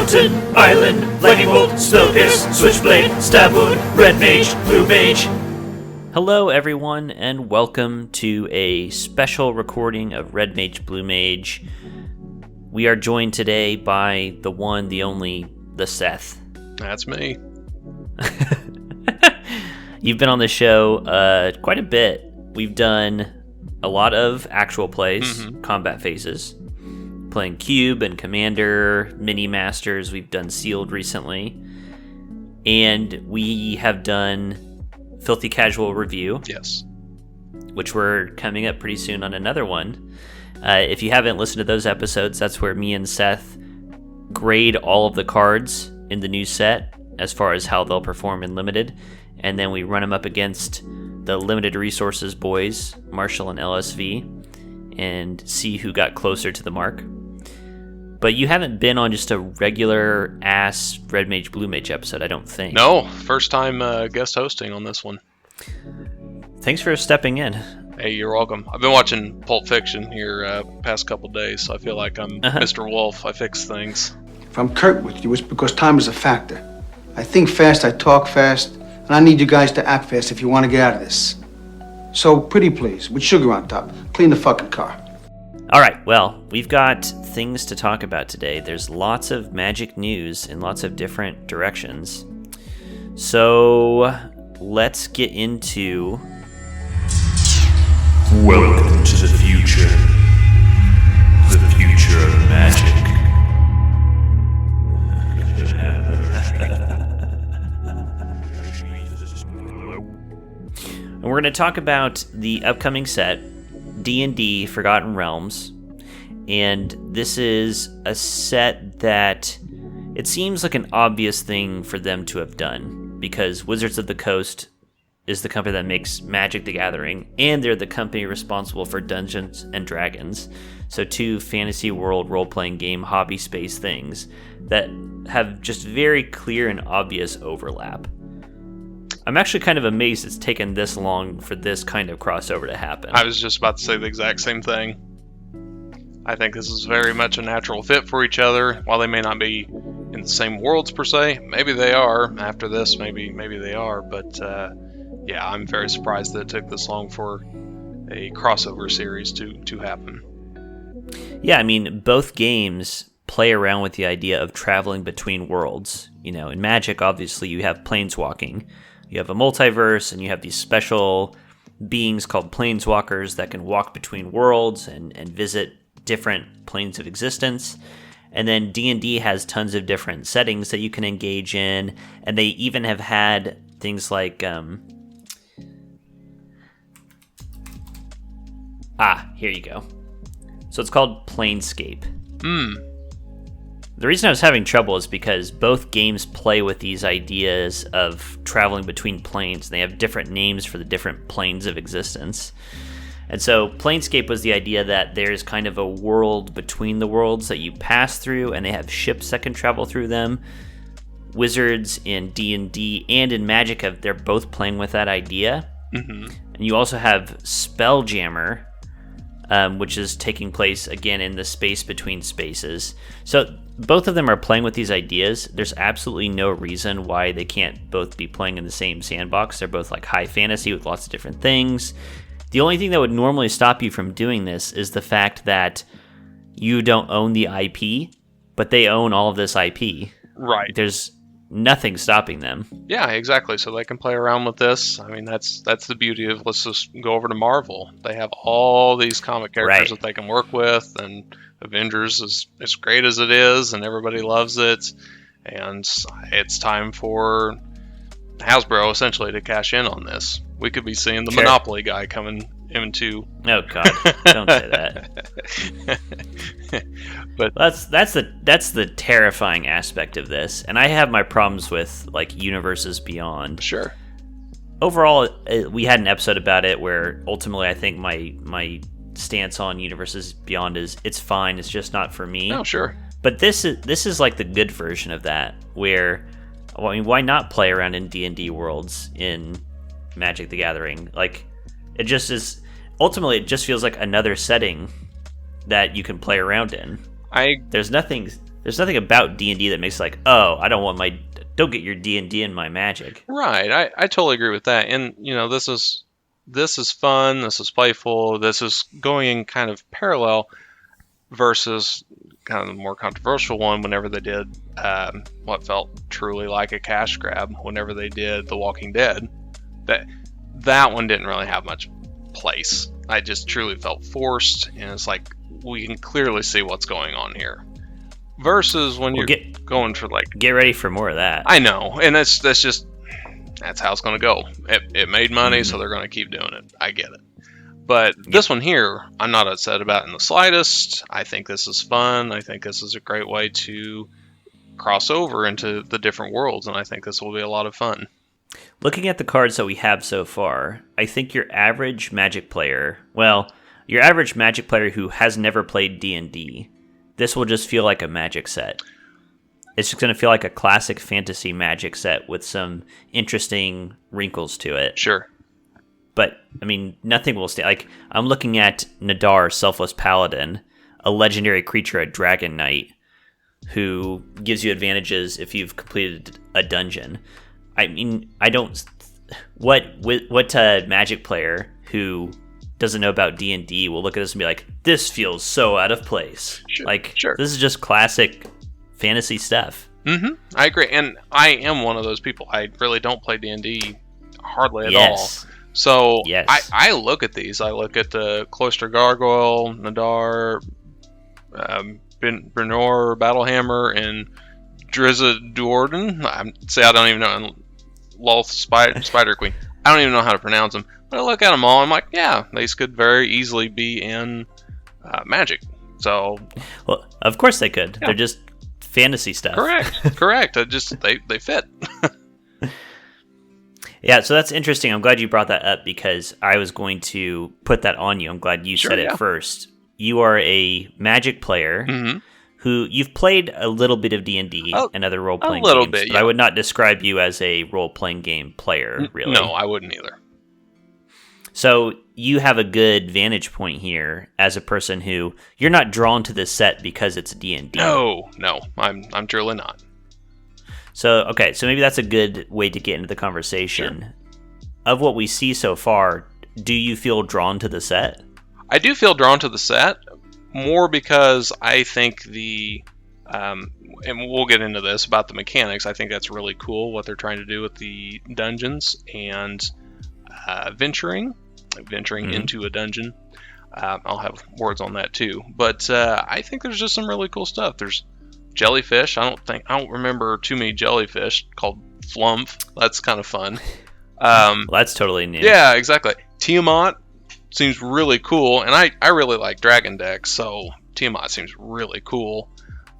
Mountain, Island, Lightning Bolt, Spellpierce, Switchblade, Stab Wound, Red Mage, Blue Mage. Hello everyone, and welcome to a special recording of Red Mage, Blue Mage. We are joined today by the one, the only, the Seth. That's me. You've been on the show quite a bit. We've done a lot of actual plays, combat phases, playing Cube and Commander, Mini Masters. We've done Sealed recently. And we have done Filthy Casual Review. Yes. Which we're coming up pretty soon on another one. If you haven't listened to those episodes, that's where me and Seth grade all of the cards in the new set as far as how they'll perform in Limited. And then we run them up against the Limited Resources boys, Marshall and LSV, and see who got closer to the mark. But you haven't been on just a regular ass Red Mage, Blue Mage episode, I don't think. No, first time guest hosting on this one. Thanks for stepping in. Hey, you're welcome. I've been watching Pulp Fiction here past couple days, so I feel like I'm Mr. Wolf. I fix things. If I'm curt with you, it's because time is a factor. I think fast, I talk fast, and I need you guys to act fast if you want to get out of this. So, pretty please, with sugar on top, clean the fucking car. All right, well, we've got things to talk about today. There's lots of Magic news in lots of different directions. So, let's get into... Welcome to the future. The future of magic. And we're going to talk about the upcoming set, D&D Forgotten Realms. And this is a set that it seems like an obvious thing for them to have done, because Wizards of the Coast is the company that makes Magic the Gathering, and they're the company responsible for Dungeons and Dragons. So two fantasy world role-playing game hobby space things that have just very clear and obvious overlap. I'm actually kind of amazed it's taken this long for this kind of crossover to happen. I was just about to say the exact same thing. I think this is very much a natural fit for each other. While they may not be in the same worlds per se, maybe they are. After this, maybe they are. But yeah, I'm very surprised that it took this long for a crossover series to happen. Yeah, I mean, both games play around with the idea of traveling between worlds. You know, in Magic, obviously, you have planeswalking. You have a multiverse, and you have these special beings called planeswalkers that can walk between worlds and visit different planes of existence. And then D&D has tons of different settings that you can engage in, and they even have had things like... here you go. So it's called Planescape. The reason I was having trouble is because both games play with these ideas of traveling between planes. They have different names for the different planes of existence. And so Planescape was the idea that there's kind of a world between the worlds that you pass through, and they have ships that can travel through them. Wizards in D&D and in Magic, they're both playing with that idea. And you also have Spelljammer, which is taking place, again, in the space between spaces. So both of them are playing with these ideas. There's absolutely no reason why they can't both be playing in the same sandbox. They're both like high fantasy with lots of different things. The only thing that would normally stop you from doing this is the fact that you don't own the IP, but they own all of this IP. Right. There's nothing stopping them. Yeah, exactly. So they can play around with this. I mean, that's the beauty of, let's just go over to Marvel. They have all these comic characters that they can work with, and Avengers is as great as it is, and everybody loves it. And it's time for Hasbro essentially to cash in on this. We could be seeing the Monopoly guy coming into. Oh God! Don't say that. But that's the terrifying aspect of this, and I have my problems with like Universes Beyond. Sure. Overall, we had an episode about it where ultimately I think my stance on Universes Beyond is it's fine. It's just not for me. Oh, sure. But this is like the good version of that, where I mean, why not play around in D&D worlds in Magic the Gathering? Like, it just is. Ultimately, it just feels like another setting that you can play around in. There's nothing There's nothing about D&D that makes like, oh, don't get your D&D in my Magic. Right. I totally agree with that. And this is fun. This is playful. This is going in kind of parallel versus kind of the more controversial one. Whenever they did what felt truly like a cash grab, whenever they did The Walking Dead, that one didn't really have much place. I just truly felt forced, and it's like we can clearly see what's going on here. Versus when you're going for like, get ready for more of that. I know, and that's how it's going to go. It made money, so they're going to keep doing it. I get it. But this one here, I'm not upset about in the slightest. I think this is fun. I think this is a great way to cross over into the different worlds, and I think this will be a lot of fun. Looking at the cards that we have so far, I think your average Magic player who has never played D&D, this will just feel like a Magic set. It's just going to feel like a classic fantasy Magic set with some interesting wrinkles to it. Sure. But, I mean, nothing will stay. Like, I'm looking at Nadar, Selfless Paladin, a legendary creature, a Dragon Knight, who gives you advantages if you've completed a dungeon. I mean, what Magic player who doesn't know about D&D will look at this and be like, this feels so out of place. Sure. This is just classic fantasy stuff. Mm-hmm. I agree. And I am one of those people. I really don't play D&D hardly at all. So yes. I look at these. I look at the Cloister Gargoyle, Nadar, Brenor, Battlehammer, and Drizzt Do'Urden. I don't even know. And Lolth Spider Queen. I don't even know how to pronounce them. But I look at them all. I'm like, yeah, these could very easily be in Magic. So, well, of course they could. Yeah. They're just fantasy stuff. Correct. They fit. Yeah, so that's interesting. I'm glad you brought that up because I was going to put that on you. I'm glad you said it first. You are a Magic player who you've played a little bit of D&D and other role-playing games. A little bit, yeah. But I would not describe you as a role-playing game player, really. No, I wouldn't either. So you have a good vantage point here as a person who you're not drawn to this set because it's D&D. No, I'm truly not. So maybe that's a good way to get into the conversation. Sure. Of what we see so far, do you feel drawn to the set? I do feel drawn to the set, more because I think and we'll get into this about the mechanics, I think that's really cool what they're trying to do with the dungeons and venturing into a dungeon. I'll have words on that too. But I think there's just some really cool stuff. There's jellyfish. I don't remember too many jellyfish called Flumph. That's kind of fun. Well, that's totally new. Yeah, exactly. Tiamat seems really cool, and I really like dragon decks, so Tiamat seems really cool.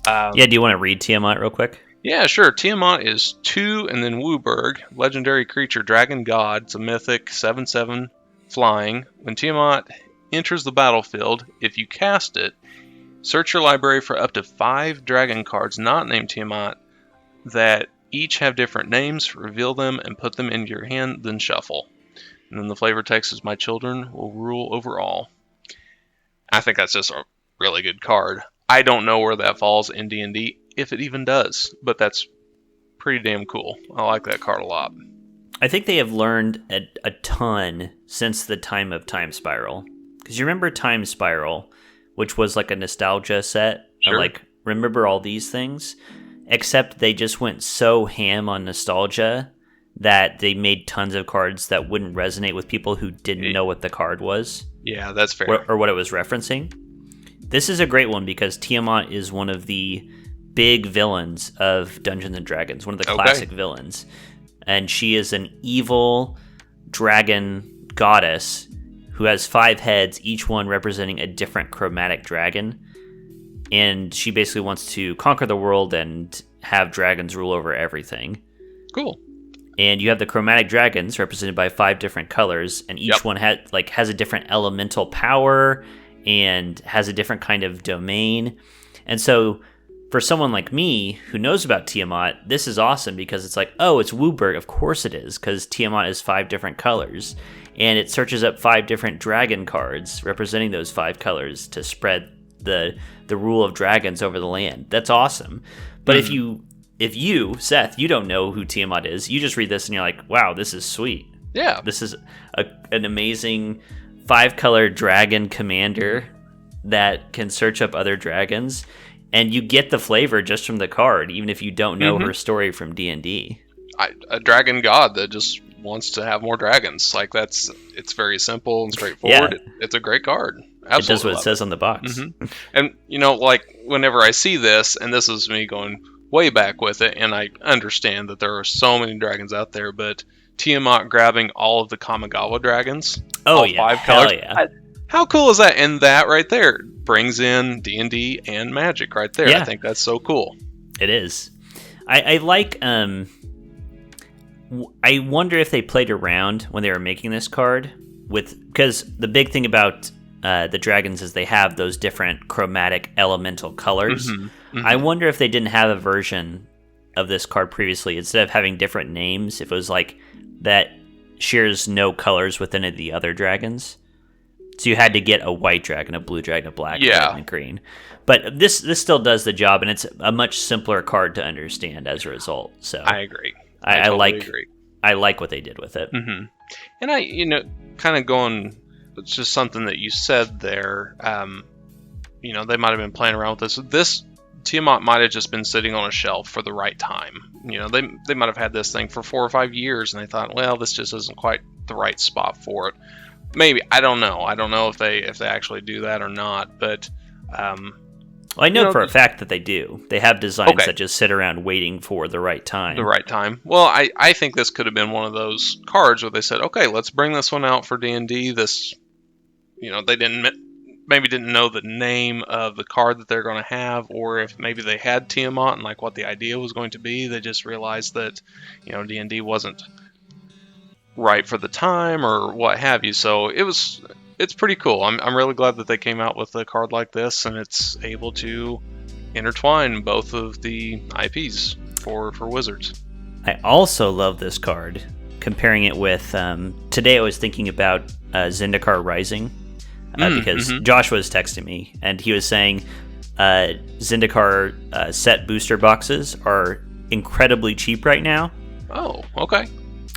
Do you want to read Tiamat real quick? Yeah, sure. Tiamat is 2 and then Wooburg, legendary creature, dragon god. It's a mythic 7/7 flying. When Tiamat enters the battlefield, if you cast it, search your library for up to 5 dragon cards not named Tiamat that each have different names, reveal them, and put them into your hand, then shuffle. And then the flavor text is, my children will rule over all. I think that's just a really good card. I don't know where that falls in D&D, if it even does, but that's pretty damn cool. I like that card a lot. I think they have learned a ton since the time of Time Spiral. Because you remember Time Spiral, which was like a nostalgia set. Sure. Like, remember all these things? Except they just went so ham on nostalgia that they made tons of cards that wouldn't resonate with people who didn't know what the card was. Yeah, that's fair. Or what it was referencing. This is a great one because Tiamat is one of the big villains of Dungeons & Dragons, one of the classic villains. And she is an evil dragon goddess who has 5 heads, each one representing a different chromatic dragon. And she basically wants to conquer the world and have dragons rule over everything. Cool. And you have the chromatic dragons represented by 5 different colors, and each one has a different elemental power and has a different kind of domain. And so for someone like me who knows about Tiamat, this is awesome because it's like, oh, it's Wooburg. Of course it is, because Tiamat is 5 different colors. And it searches up 5 different dragon cards representing those 5 colors to spread the rule of dragons over the land. That's awesome. But if you, Seth, you don't know who Tiamat is, you just read this and you're like, wow, this is sweet. Yeah. This is an amazing 5-color dragon commander that can search up other dragons, and you get the flavor just from the card, even if you don't know her story from D&D. A dragon god that just wants to have more dragons. Like, it's very simple and straightforward. Yeah. It's a great card. Absolutely, it does what it says on the box. And, you know, like, whenever I see this, and this is me going way back with it, and I understand that there are so many dragons out there, but Tiamat grabbing all of the Kamigawa dragons. Oh, all yeah. 5 Hell colors. yeah. How cool is that? And that right there brings in D&D and Magic right there. Yeah. I think that's so cool. It is. I like... I wonder if they played around when they were making this card because the big thing about the dragons is they have those different chromatic elemental colors. I wonder if they didn't have a version of this card previously, instead of having different names, if it was like that shares no colors with any of the other dragons. So you had to get a white dragon, a blue dragon, a black dragon, and green. But this still does the job, and it's a much simpler card to understand as a result. So I agree. I totally agree. I like what they did with it. And I, you know, kind of going, it's just something that you said there. You know, they might have been playing around with this. This Tiamat might have just been sitting on a shelf for the right time. You know, they might have had this thing for 4 or 5 years, and they thought, well, this just isn't quite the right spot for it. Maybe, I don't know. I don't know if they actually do that or not. But well, I know for a fact that they do. They have designs that just sit around waiting for the right time. The right time. Well, I think this could have been one of those cards where they said, okay, let's bring this one out for D&D. This, you know, they maybe didn't know the name of the card that they're going to have, or if maybe they had Tiamat and like what the idea was going to be. They just realized that, you know, D&D wasn't right for the time or what have you. So it's pretty cool. I'm really glad that they came out with a card like this, and it's able to intertwine both of the IPs for Wizards. I also love this card. Comparing it with today, I was thinking about Zendikar Rising because Josh was texting me and he was saying Zendikar set booster boxes are incredibly cheap right now. Oh, okay.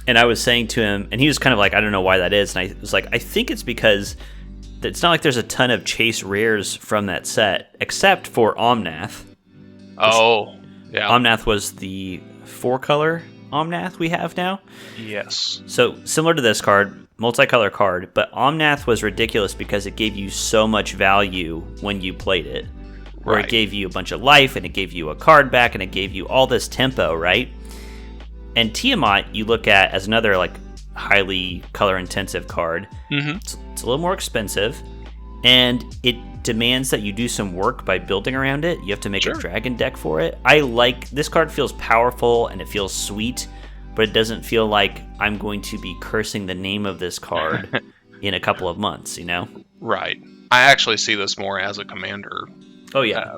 And I was saying to him, and he was kind of like, I don't know why that is. And I was like, I think it's because it's not like there's a ton of chase rares from that set, except for Omnath. Oh, yeah. Omnath was the 4-color Omnath we have now. Yes. So similar to this card, multicolor card, but Omnath was ridiculous because it gave you so much value when you played it. Where it gave you a bunch of life, and it gave you a card back, and it gave you all this tempo, right? And Tiamat, you look at as another like highly color-intensive card. It's a little more expensive, and it demands that you do some work by building around it. You have to make a dragon deck for it. I like this card. Feels powerful and it feels sweet, but it doesn't feel like I'm going to be cursing the name of this card in a couple of months. You know? Right. I actually see this more as a commander. Oh yeah.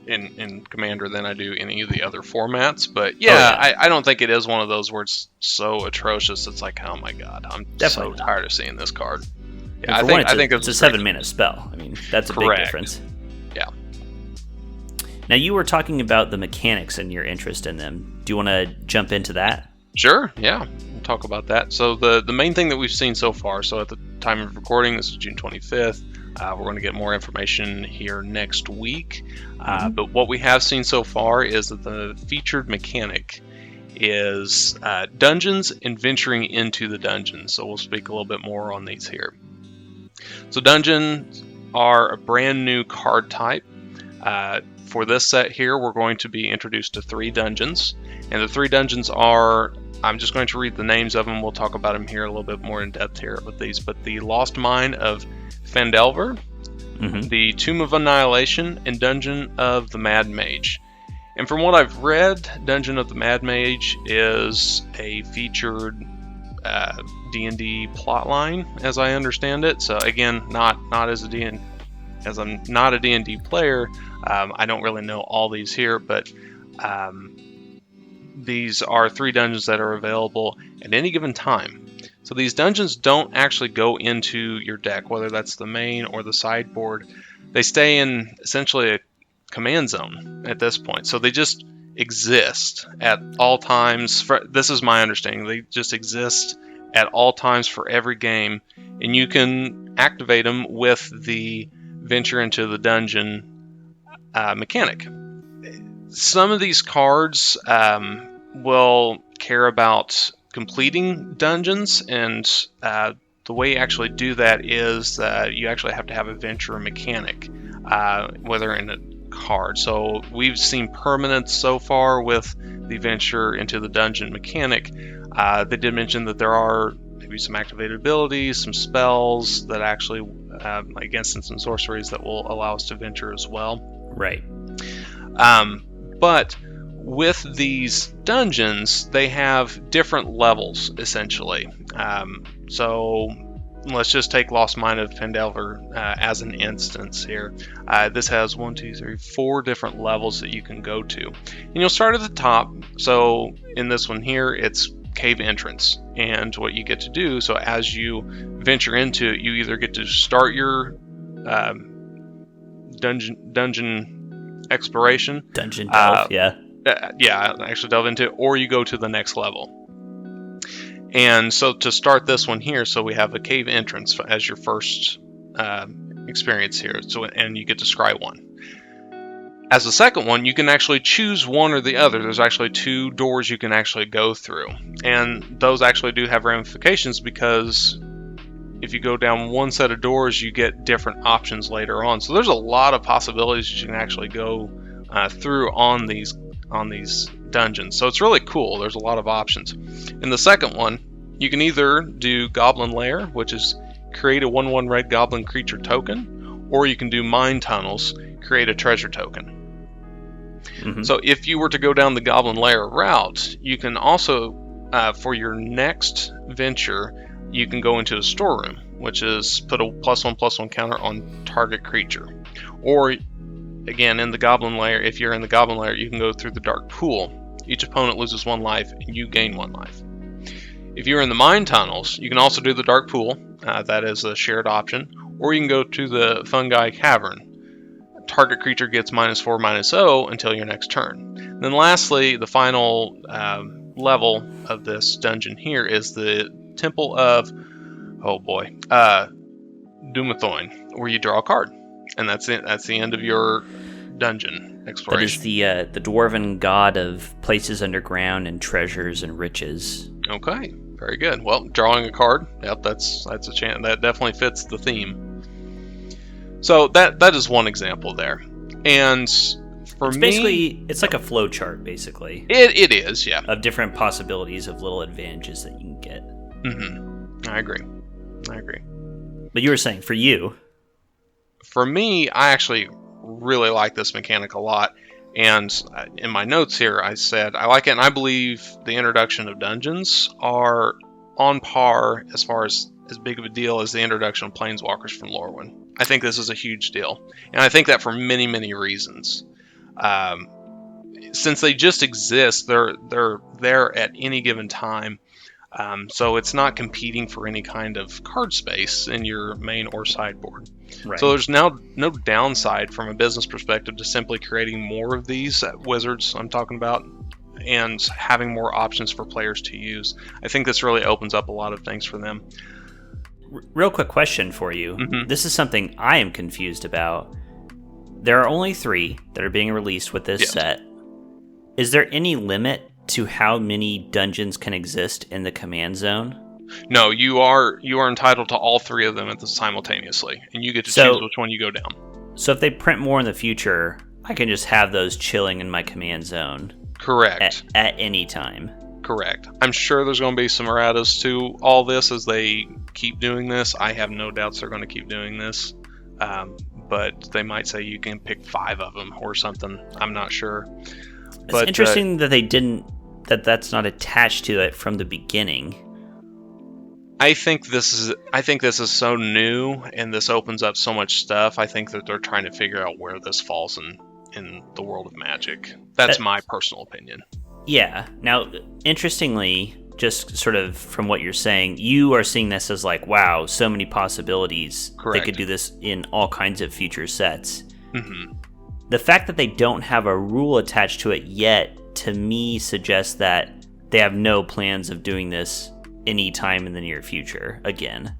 In Commander than I do any of the other formats, but I don't think it is one of those where it's so atrocious. It's like, oh my god, I'm Definitely so tired of seeing this card. Yeah, I think it's a 7-mana spell. I mean, that's a big difference. Yeah. Now you were talking about the mechanics and your interest in them. Do you want to jump into that? Sure. Yeah, we'll talk about that. So the main thing that we've seen so far. So at the time of recording, this is June 25th. We're going to get more information here next week. But what we have seen so far is that the featured mechanic is dungeons and venturing into the dungeons. So we'll speak a little bit more on these here. So dungeons are a brand new card type. For this set here, we're going to be introduced to 3 dungeons. And the 3 dungeons are, I'm just going to read the names of them. We'll talk about them here a little bit more in depth here with these. But the Lost Mine of Phandelver, the Tomb of Annihilation, and Dungeon of the Mad Mage. And from what I've read, Dungeon of the Mad Mage is a featured D&D plotline, as I understand it. So again, not as a D&D, as I'm not a D&D player, I don't really know all these here, but these are 3 dungeons that are available at any given time. So these dungeons don't actually go into your deck, whether that's the main or the sideboard. they stay in essentially a command zone at this point. So they just exist at all times. This is my understanding. They just exist at all times for every game, and you can activate them with the venture into the dungeon mechanic. Some of these cards will care about completing dungeons, and the way you actually do that is that you actually have to have a venture mechanic, whether in a card. So we've seen permanents so far with the venture into the dungeon mechanic. They did mention that there are maybe some activated abilities, some spells that actually, like instants and sorceries, that will allow us to venture as well. Right. But with these dungeons, they have different levels, essentially. So let's just take Lost Mine of Phandelver as an instance here. This has 4 different levels that you can go to. And you'll start at the top. So in this one here, it's cave entrance. And what you get to do, so as you venture into it, you either get to start your dungeon exploration. Dungeon delve, yeah. Actually delve into it, or you go to the next level. And so to start this one here, so we have a cave entrance as your first experience here. So, and you get to scry one. As the second one, you can actually choose one or the other. There's actually 2 doors you can actually go through. And those actually do have ramifications, because if you go down one set of doors, you get different options later on. So there's a lot of possibilities you can actually go through on these dungeons. So it's really cool. There's a lot of options. In the second one, you can either do Goblin Lair, which is create a 1/1 red goblin creature token, or you can do Mine Tunnels, create a treasure token. Mm-hmm. So if you were to go down the Goblin Lair route, you can also, for your next venture, you can go into a storeroom, which is put a +1/+1 counter on target creature. Or, again, in the Goblin Lair, if you're in the Goblin Lair, you can go through the Dark Pool. Each opponent loses 1 life, and you gain 1 life. If you're in the Mine Tunnels, you can also do the Dark Pool. That is a shared option. Or you can go to the Fungi Cavern. Target creature gets -4/-0 until your next turn. And then lastly, the final level of this dungeon here is the Temple of, Dumathoin, where you draw a card. And that's it. That's the end of your dungeon exploration. That is the dwarven god of places underground and treasures and riches. Okay, very good. Well, drawing a card, yep, that's a chance. That definitely fits the theme. So that is one example there. And for me, basically, it's like a flow chart, basically. It is, yeah. Of different possibilities of little advantages that you can get. Mm-hmm. I agree. But you were saying, for you... For me, I actually really like this mechanic a lot. And in my notes here, I said I like it, and I believe the introduction of dungeons are on par as far as big of a deal as the introduction of Planeswalkers from Lorwyn. I think this is a huge deal. And I think that for many, many reasons. Since they just exist, they're there at any given time. So it's not competing for any kind of card space in your main or sideboard. Right. So there's now no downside from a business perspective to simply creating more of these Wizards I'm talking about, and having more options for players to use. I think this really opens up a lot of things for them. Real quick question for you. Mm-hmm. This is something I am confused about. There are only 3 that are being released with this set. Is there any limit to how many dungeons can exist in the command zone? No, you are entitled to all 3 of them simultaneously, and you get to choose which one you go down. So if they print more in the future, I can just have those chilling in my command zone. Correct. At any time. Correct. I'm sure there's going to be some erratas to all this as they keep doing this. I have no doubts they're going to keep doing this. But they might say you can pick 5 of them or something. I'm not sure. It's interesting that they didn't, that's not attached to it from the beginning. I think this is so new, and this opens up so much stuff. I think that they're trying to figure out where this falls in the world of Magic. That's my personal opinion. Yeah. Now, interestingly, just sort of from what you're saying, you are seeing this as like, wow, so many possibilities. Correct. They could do this in all kinds of future sets. Mm-hmm. The fact that they don't have a rule attached to it yet, to me, suggests that they have no plans of doing this anytime in the near future again.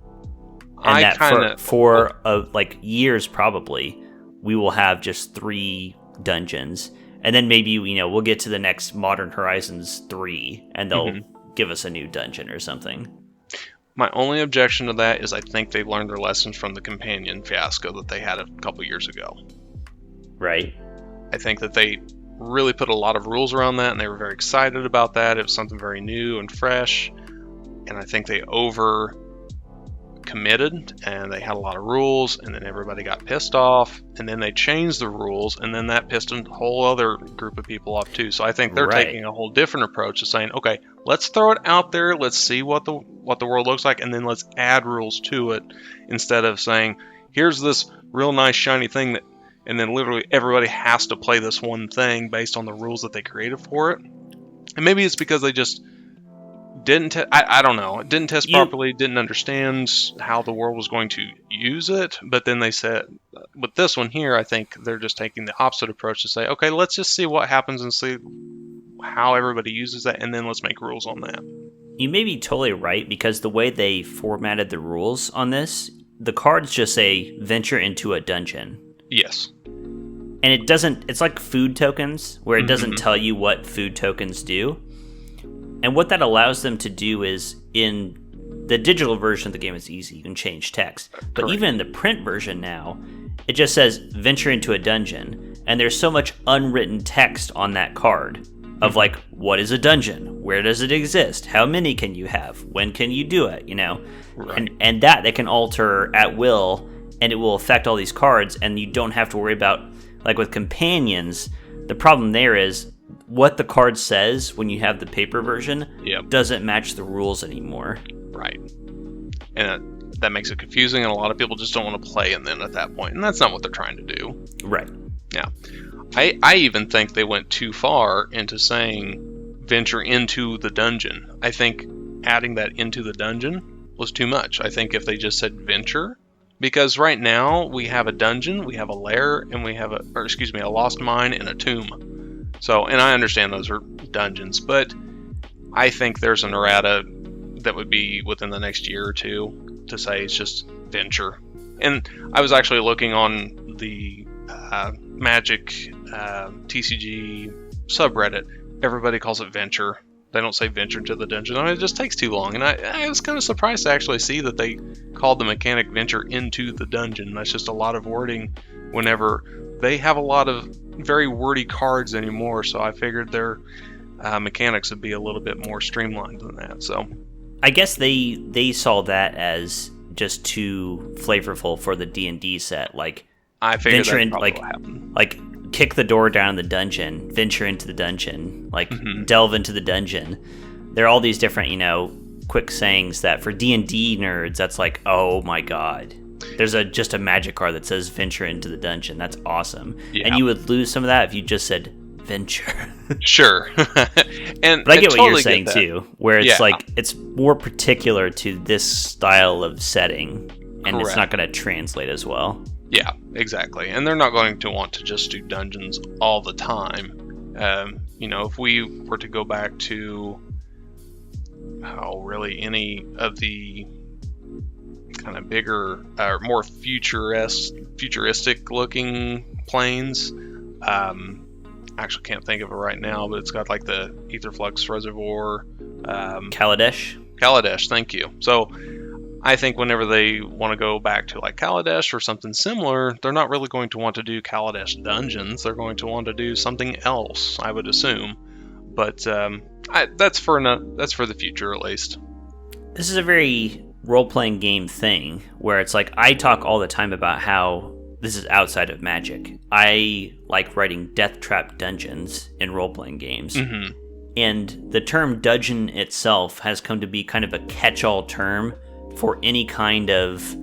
And that for like years probably, we will have just 3 dungeons. And then maybe, we'll get to the next Modern Horizons 3, and they'll give us a new dungeon or something. My only objection to that is I think they learned their lessons from the companion fiasco that they had a couple years ago. Right. I think that they really put a lot of rules around that, and they were very excited about that. It was something very new and fresh, and I think they over committed, and they had a lot of rules, and then everybody got pissed off, and then they changed the rules, and then that pissed a whole other group of people off too. So I think they're taking a whole different approach to saying, okay, let's throw it out there, let's see what the world looks like, and then let's add rules to it, instead of saying, here's this real nice shiny thing that, and then literally everybody has to play this one thing based on the rules that they created for it. And maybe it's because they just didn't I don't know, didn't test properly, didn't understand how the world was going to use it. But then they said, with this one here, I think they're just taking the opposite approach to say, okay, let's just see what happens and see how everybody uses that, and then let's make rules on that. You may be totally right, because the way they formatted the rules on this, the cards just say venture into a dungeon. Yes. And it's like food tokens, where it doesn't tell you what food tokens do. And what that allows them to do is, in the digital version of the game, it's easy. You can change text. But Correct. even in the print version now, it just says venture into a dungeon. And there's so much unwritten text on that card of like, what is a dungeon? Where does it exist? How many can you have? When can you do it? Right. And that they can alter at will, and it will affect all these cards, and you don't have to worry about, like with companions, the problem there is what the card says when you have the paper version doesn't match the rules anymore. Right. And that makes it confusing, and a lot of people just don't want to play and then at that point, and that's not what they're trying to do. Right. Yeah. I even think they went too far into saying venture into the dungeon. I think adding that into the dungeon was too much. I think if they just said venture, because right now we have a dungeon, we have a lair, and we have a lost mine and a tomb. So, and I understand those are dungeons, but I think there's an errata that would be within the next year or two to say it's just venture. And I was actually looking on the Magic TCG subreddit. Everybody calls it venture. They don't say venture into the dungeon. I mean, it just takes too long. And I was kind of surprised to actually see that they called the mechanic venture into the dungeon. That's just a lot of wording whenever they have a lot of very wordy cards anymore. So I figured their mechanics would be a little bit more streamlined than that. So I guess they saw that as just too flavorful for the D&D set. Like, I figured venture that in, probably like, will happen. Like kick the door down in the dungeon, venture into the dungeon, like delve into the dungeon. There are all these different, quick sayings that for D&D nerds, that's like, oh my god. There's just a magic card that says venture into the dungeon. That's awesome. Yeah. And you would lose some of that if you just said venture. Sure. But I get what you're saying too, where it's like it's more particular to this style of setting, and it's not going to translate as well. Yeah, exactly. And they're not going to want to just do dungeons all the time. If we were to go back to really any of the kind of bigger, more futuristic looking planes, actually can't think of it right now, but it's got like the Aetherflux Reservoir. Kaladesh, thank you. So I think whenever they want to go back to like Kaladesh or something similar, they're not really going to want to do Kaladesh dungeons. They're going to want to do something else, I would assume. But that's for the future, at least. This is a very role-playing game thing, where it's like I talk all the time about how this is outside of Magic. I like writing death trap dungeons in role-playing games. Mm-hmm. And the term dungeon itself has come to be kind of a catch-all term for any kind of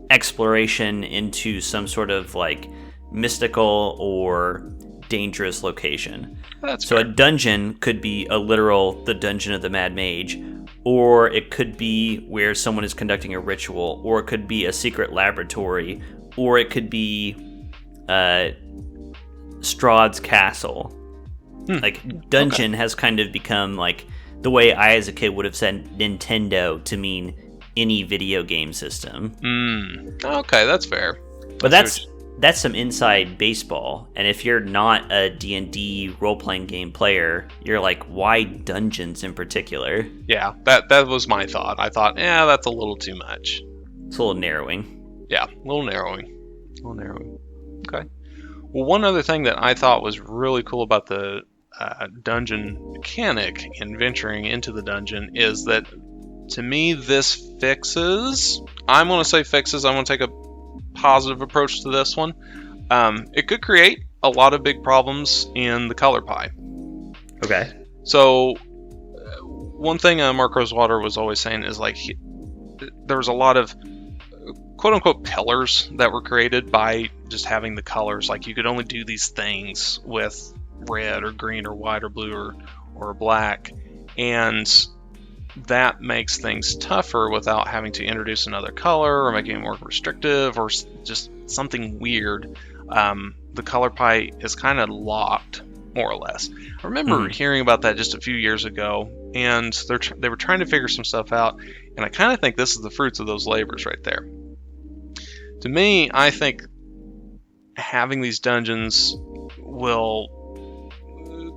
exploration into some sort of like mystical or dangerous location. That's so fair. a dungeon could be a literal the dungeon of the Mad Mage, or it could be where someone is conducting a ritual, or it could be a secret laboratory, or it could be Strahd's castle. Like dungeon has kind of become like the way I as a kid would have said Nintendo to mean any video game system. Okay, that's fair. But that's some inside baseball. And if you're not a D&D role-playing game player, you're like, why dungeons in particular? Yeah, that was my thought. I thought, that's a little too much. It's a little narrowing. Yeah, a little narrowing. Okay. Well, one other thing that I thought was really cool about the dungeon mechanic and venturing into the dungeon is that, to me, this fixes... I'm going to say fixes. I'm going to take a positive approach to this one. It could create a lot of big problems in the color pie. Okay. So, one thing Mark Rosewater was always saying is like there was a lot of quote-unquote pillars that were created by just having the colors. Like you could only do these things with red or green or white or blue or black, and that makes things tougher without having to introduce another color or making it more restrictive or just something weird. The color pie is kind of locked, more or less. I remember hearing about that just a few years ago, and they were trying to figure some stuff out, and I kind of think this is the fruits of those labors right there. To me, I think having these dungeons will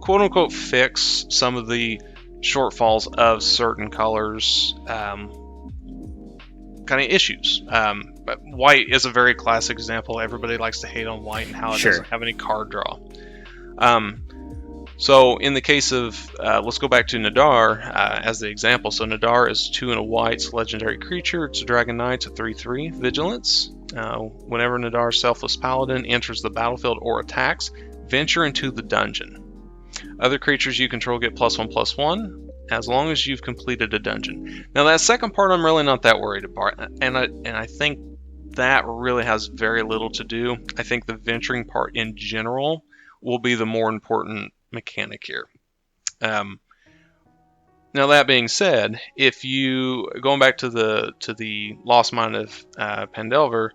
quote-unquote fix some of the shortfalls of certain colors kind of issues. But white is a very classic example. Everybody likes to hate on white and how it doesn't have any card draw. So in the case of, let's go back to Nadar as the example. So Nadar is 2 and a white. It's a legendary creature. It's a Dragon Knight. It's a 3/3 vigilance. Whenever Nadar's Selfless Paladin enters the battlefield or attacks, venture into the dungeon. Other creatures you control get +1/+1 as long as you've completed a dungeon. Now that second part I'm really not that worried about, and I think that really has very little to do. I think the venturing part in general will be the more important mechanic here. Now that being said, if you going back to the Lost Mine of Phandelver,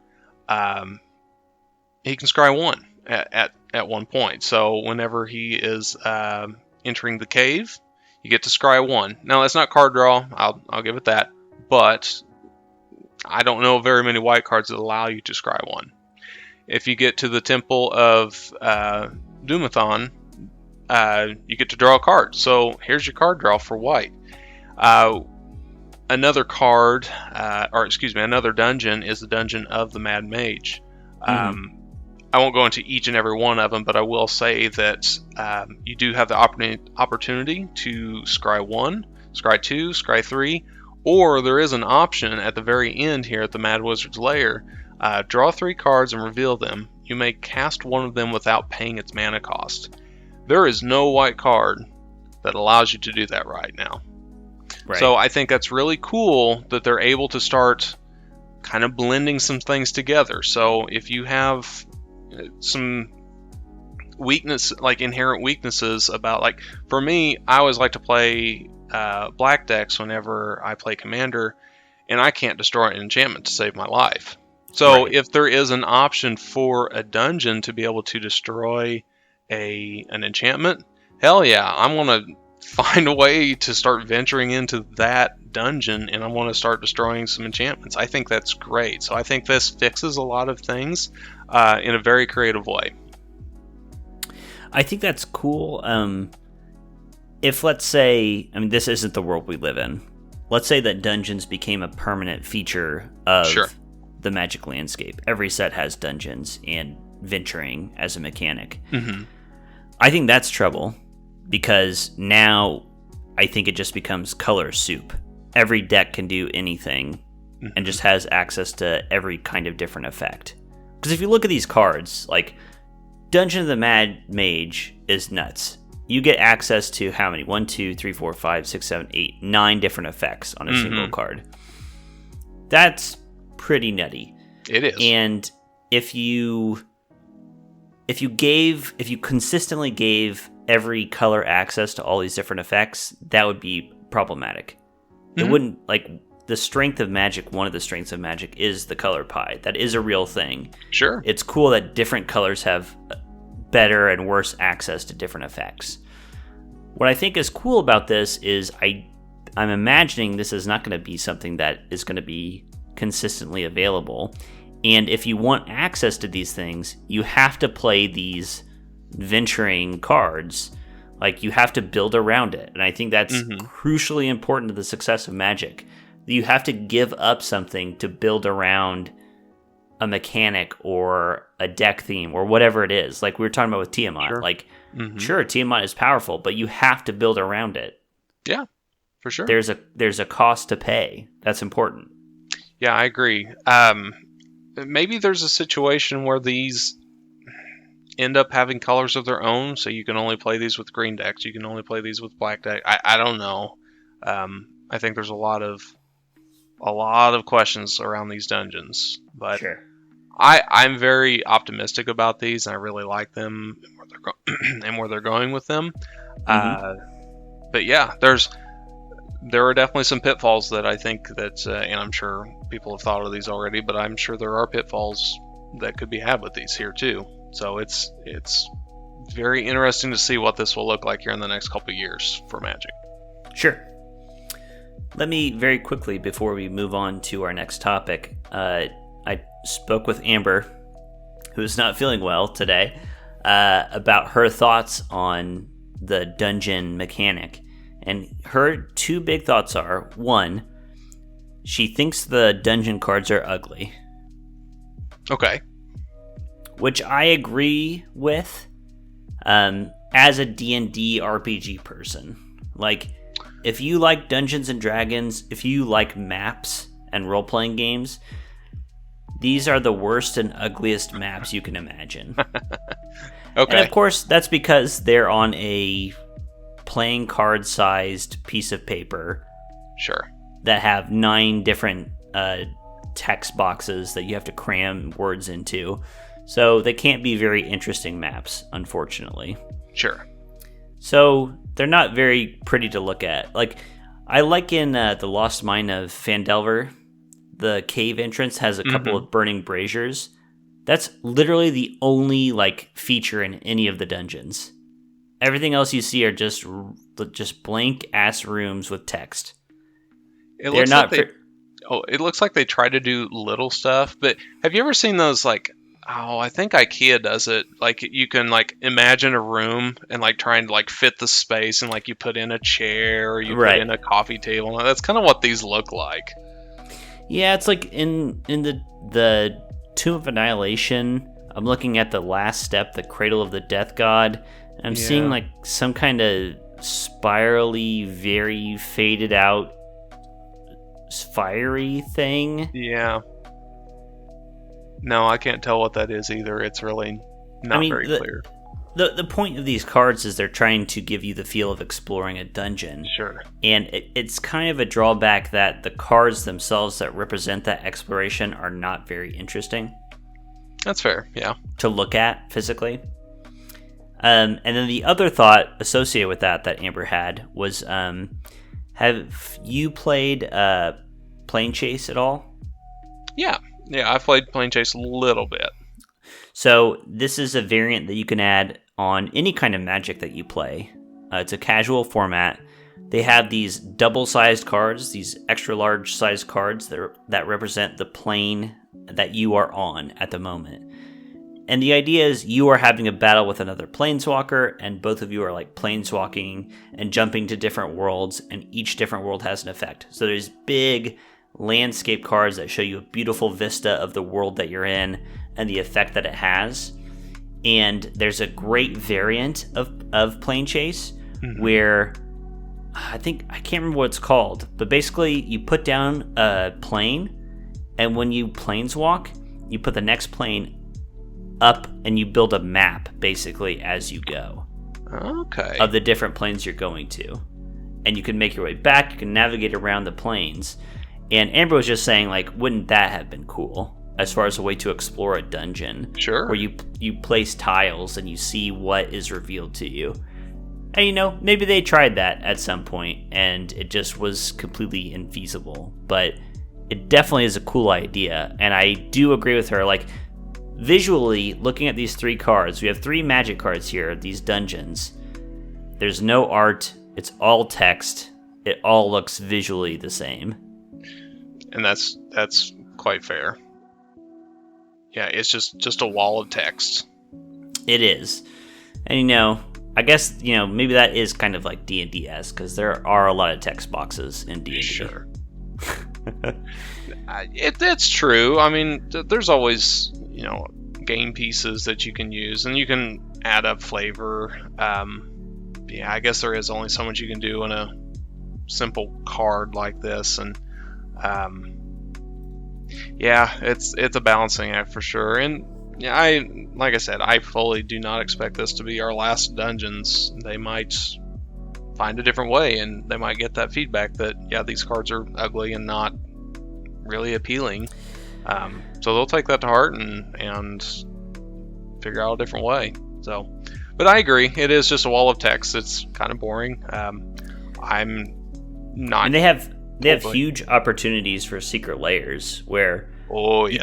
he can scry 1 at one point. So whenever he is entering the cave, you get to scry 1. Now that's not card draw. I'll give it that, but I don't know very many white cards that allow you to scry 1. If you get to the Temple of Dumathon, you get to draw a card. So here's your card draw for white. Another card, another dungeon is the Dungeon of the Mad Mage. I won't go into each and every one of them, but I will say that you do have the opportunity to scry 1, scry 2, scry 3, or there is an option at the very end here at the Mad Wizard's Lair. Draw 3 cards and reveal them. You may cast one of them without paying its mana cost. There is no white card that allows you to do that right now. Right. So I think that's really cool that they're able to start kind of blending some things together. So if you have some weakness, like inherent weaknesses about, like for me, I always like to play black decks whenever I play Commander, and I can't destroy an enchantment to save my life. So if there is an option for a dungeon to be able to destroy an enchantment, hell yeah, I'm going to find a way to start venturing into that dungeon, and I want to start destroying some enchantments. I think that's great. So I think this fixes a lot of things in a very creative way. I think that's cool. If, let's say, I mean, this isn't the world we live in. Let's say that dungeons became a permanent feature of the Magic landscape. Every set has dungeons and venturing as a mechanic. I think that's trouble, because now I think it just becomes color soup. Every deck can do anything and just has access to every kind of different effect. Because if you look at these cards, like Dungeon of the Mad Mage is nuts. You get access to how many? 1, 2, 3, 4, 5, 6, 7, 8, 9 different effects on a single card. That's pretty nutty. It is. And if you if you consistently gave every color access to all these different effects, that would be problematic. It wouldn't, like, the strength of Magic, one of the strengths of Magic is the color pie. That is a real thing. Sure. It's cool that different colors have better and worse access to different effects. What I think is cool about this is I'm imagining this is not going to be something that is going to be consistently available. And if you want access to these things, you have to play these venturing cards. Like, you have to build around it. And I think that's crucially important to the success of Magic. You have to give up something to build around a mechanic or a deck theme or whatever it is. Like we were talking about with Tiamat. Sure. Like, sure, Tiamat is powerful, but you have to build around it. Yeah, for sure. There's a cost to pay. That's important. Yeah, I agree. Maybe there's a situation where these end up having colors of their own, so you can only play these with green decks, you can only play these with black deck. I don't know. I think there's a lot of questions around these dungeons, but Sure. I'm very optimistic about these, and I really like them and where they're going with them. But yeah, there are definitely some pitfalls that I think that, and I'm sure people have thought of these already, but I'm sure there are pitfalls that could be had with these here too. So it's very interesting to see what this will look like here in the next couple of years for Magic. Sure. Let me very quickly, before we move on to our next topic, I spoke with Amber, who is not feeling well today, about her thoughts on the dungeon mechanic. And her two big thoughts are, one, she thinks the dungeon cards are ugly. Okay. Which I agree with, as a D&D RPG person. Like, if you like Dungeons and Dragons, if you like maps and role-playing games, these are the worst and ugliest maps you can imagine. Okay. And of course, that's because they're on a playing card-sized piece of paper. Sure. That have 9 different text boxes that you have to cram words into. So they can't be very interesting maps, unfortunately. Sure. So they're not very pretty to look at. Like, I like in The Lost Mine of Phandelver, the cave entrance has a couple of burning braziers. That's literally the only, like, feature in any of the dungeons. Everything else you see are just blank ass rooms with text. It looks like they try to do little stuff, but have you ever seen those, like, I think IKEA does it. Like, you can, like, imagine a room and, like, try and, like, fit the space, and, like, you put in a chair or you put in a coffee table. That's kind of what these look like. Yeah, it's like in the Tomb of Annihilation. I'm looking at the last step, the Cradle of the Death God. And I'm seeing, like, some kind of spirally, very faded out, fiery thing. Yeah. No, I can't tell what that is either. It's really not very clear. The point of these cards is they're trying to give you the feel of exploring a dungeon. Sure. And it's kind of a drawback that the cards themselves that represent that exploration are not very interesting. That's fair, yeah. To look at physically. And then the other thought associated with that Amber had was, have you played Plane Chase at all? Yeah, I've played Plane Chase a little bit. So this is a variant that you can add on any kind of Magic that you play. It's a casual format. They have these double-sized cards, these extra-large-sized cards that represent the plane that you are on at the moment. And the idea is you are having a battle with another planeswalker, and both of you are like planeswalking and jumping to different worlds, and each different world has an effect. So there's big landscape cards that show you a beautiful vista of the world that you're in and the effect that it has. And there's a great variant of Plane Chase where I can't remember what it's called, but basically you put down a plane, and when you planeswalk, you put the next plane up and you build a map basically as you go. Okay. Of the different planes you're going to. And you can make your way back, you can navigate around the planes. And Amber was just saying, like, wouldn't that have been cool? as far as a way to explore a dungeon. Sure. Where you place tiles and you see what is revealed to you. And maybe they tried that at some point and it just was completely infeasible. But it definitely is a cool idea. And I do agree with her. Like, visually, looking at these 3 cards, we have 3 magic cards here, these dungeons. There's no art. It's all text. It all looks visually the same. And that's quite fair. Yeah, it's just a wall of text. It is. And I guess, maybe that is kind of like D&D-esque, because there are a lot of text boxes in D&D. Sure. It's true. I mean, there's always, game pieces that you can use, and you can add up flavor. Yeah, I guess there is only so much you can do in a simple card like this, and yeah, it's a balancing act for sure. And yeah, like I said, I fully do not expect this to be our last dungeons. They might find a different way, and they might get that feedback that, yeah, these cards are ugly and not really appealing. So they'll take that to heart and figure out a different way. So, but I agree, it is just a wall of text. It's kind of boring. I'm not. And they have huge opportunities for secret layers where you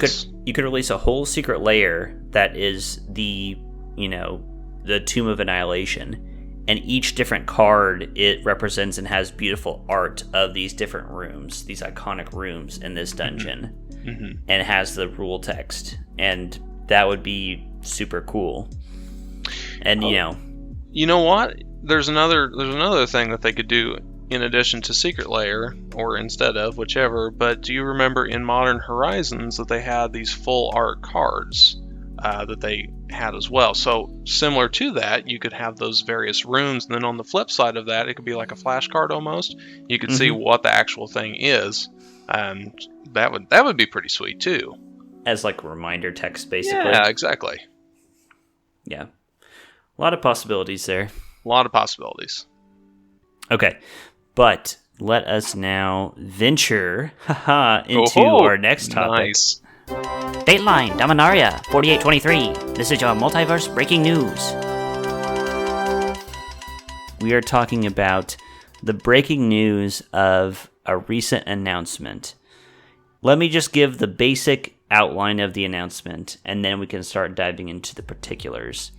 could release a whole secret layer that is the Tomb of Annihilation, and each different card it represents and has beautiful art of these different rooms, these iconic rooms in this dungeon, and it has the rule text, and that would be super cool. And you know what? There's another thing that they could do in addition to Secret Lair, or instead of, whichever. But do you remember in Modern Horizons that they had these full art cards that they had as well? So similar to that, you could have those various rooms, and then on the flip side of that, it could be like a flashcard almost. You could see what the actual thing is. That would be pretty sweet too. As like reminder text, basically. Yeah, exactly. Yeah. A lot of possibilities there. A lot of possibilities. Okay. But let us now venture into our next topic. Nice. Dateline, Dominaria, 4823. This is your multiverse breaking news. We are talking about the breaking news of a recent announcement. Let me just give the basic outline of the announcement, and then we can start diving into the particulars.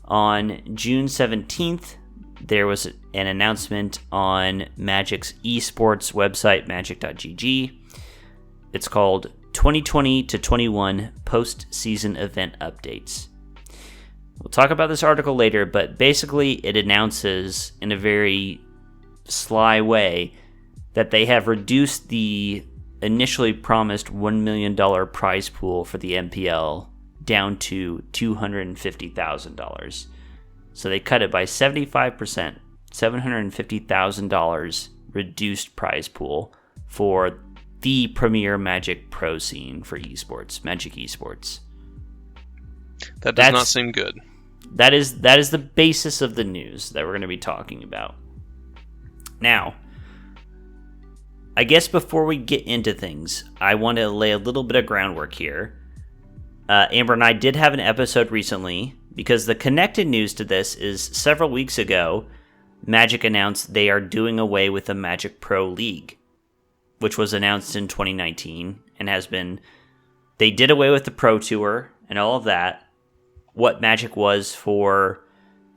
On June 17th, there was an announcement on Magic's esports website, magic.gg. It's called 2020 to 21 Post-Season Event Updates. We'll talk about this article later, but basically it announces in a very sly way that they have reduced the initially promised $1 million prize pool for the MPL down to $250,000. So they cut it by 75%, $750,000 reduced prize pool for the premier Magic Pro scene for esports, Magic Esports. That does not seem good. That is the basis of the news that we're going to be talking about. Now, I guess before we get into things, I want to lay a little bit of groundwork here. Amber and I did have an episode recently, because the connected news to this is several weeks ago, Magic announced they are doing away with the Magic Pro League, which was announced in 2019 and has been... They did away with the Pro Tour and all of that, what Magic was for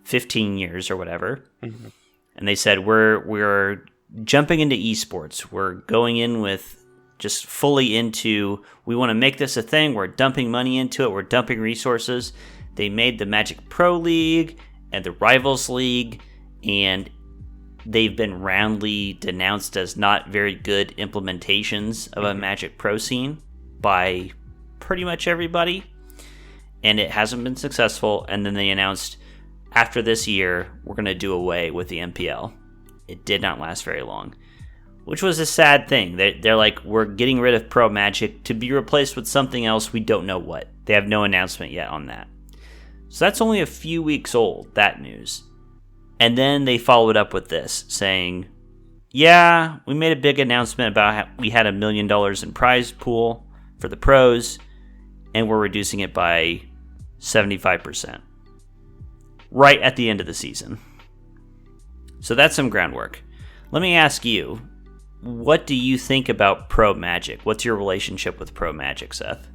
15 years or whatever. Mm-hmm. And they said, we're jumping into esports. We're going in with just fully into, we want to make this a thing. We're dumping money into it. We're dumping resources. They made the Magic Pro League and the Rivals League, and they've been roundly denounced as not very good implementations of a Magic Pro scene by pretty much everybody, and it hasn't been successful. And then they announced, after this year, we're going to do away with the MPL. It did not last very long, which was a sad thing. They're like, we're getting rid of Pro Magic to be replaced with something else, we don't know what. They have no announcement yet on that. So that's only a few weeks old, that news. And then they followed up with this, saying, we made a big announcement about how we had $1 million in prize pool for the pros. and we're reducing it by 75%. Right at the end of the season. So that's some groundwork. Let me ask you, what do you think about Pro Magic? What's your relationship with Pro Magic, Seth?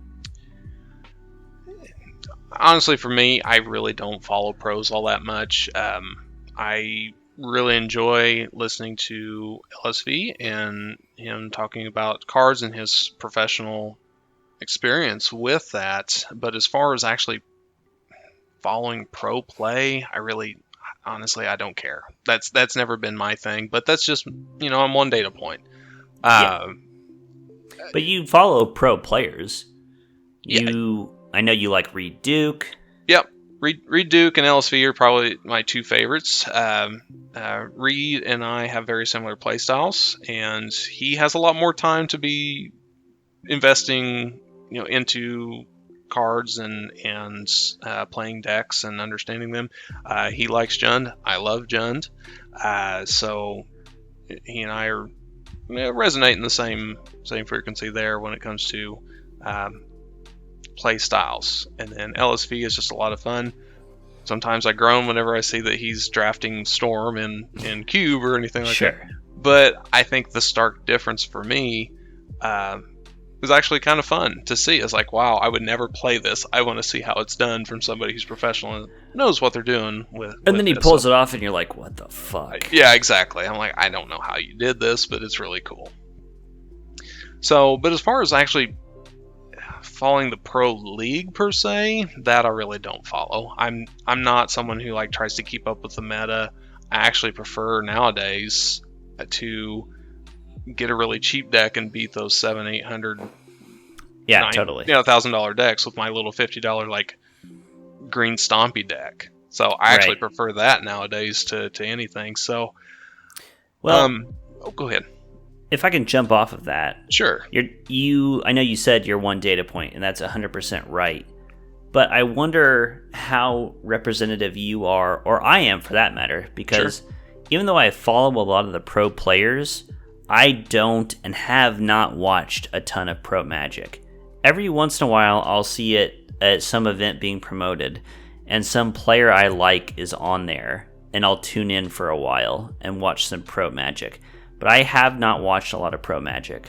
Honestly, for me, I really don't follow pros all that much. I really enjoy listening to LSV and him talking about cards and his professional experience with that. But as far as actually following pro play, honestly, I don't care. That's never been my thing. But that's just, I'm one data point. Yeah. But you follow pro players. Yeah. I know you like Reed Duke. Yep. Reed Duke and LSV are probably my two favorites. Reed and I have very similar play styles, and he has a lot more time to be investing, into cards and playing decks and understanding them. He likes Jund. I love Jund. So he and I are resonating the same frequency there when it comes to play styles. And then LSV is just a lot of fun. Sometimes I groan whenever I see that he's drafting Storm in Cube or anything like Sure. that. But I think the stark difference for me was actually kind of fun to see. It's like, wow, I would never play this. I want to see how it's done from somebody who's professional and knows what they're doing with. And then he pulls it off, and you're like, what the fuck? Yeah, exactly. I'm like, I don't know how you did this, but it's really cool. So, but as far as actually following the pro league per se, that I really don't follow. I'm not someone who tries to keep up with the meta. I actually prefer nowadays to get a really cheap deck and beat those $700-800 Yeah, totally. $1,000 decks with my little $50 green stompy deck. So I actually prefer that nowadays to anything. So well, go ahead. If I can jump off of that. Sure. I know you said you're one data point, and that's 100% right. But I wonder how representative you are, or I am for that matter, because even though I follow a lot of the pro players, I don't and have not watched a ton of Pro Magic. Every once in a while, I'll see it at some event being promoted, and some player I like is on there, and I'll tune in for a while and watch some Pro Magic. But I have not watched a lot of Pro Magic.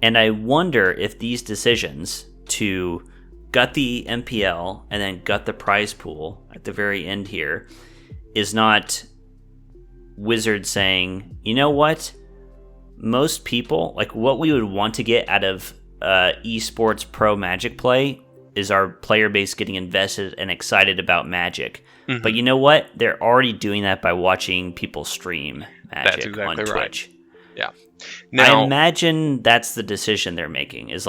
And I wonder if these decisions to gut the MPL and then gut the prize pool at the very end here is not Wizard saying, you know what? Most people, what we would want to get out of esports Pro Magic play is our player base getting invested and excited about Magic. Mm-hmm. But you know what? They're already doing that by watching people stream Magic exactly on Twitch. Right. Yeah. Now, I imagine that's the decision they're making is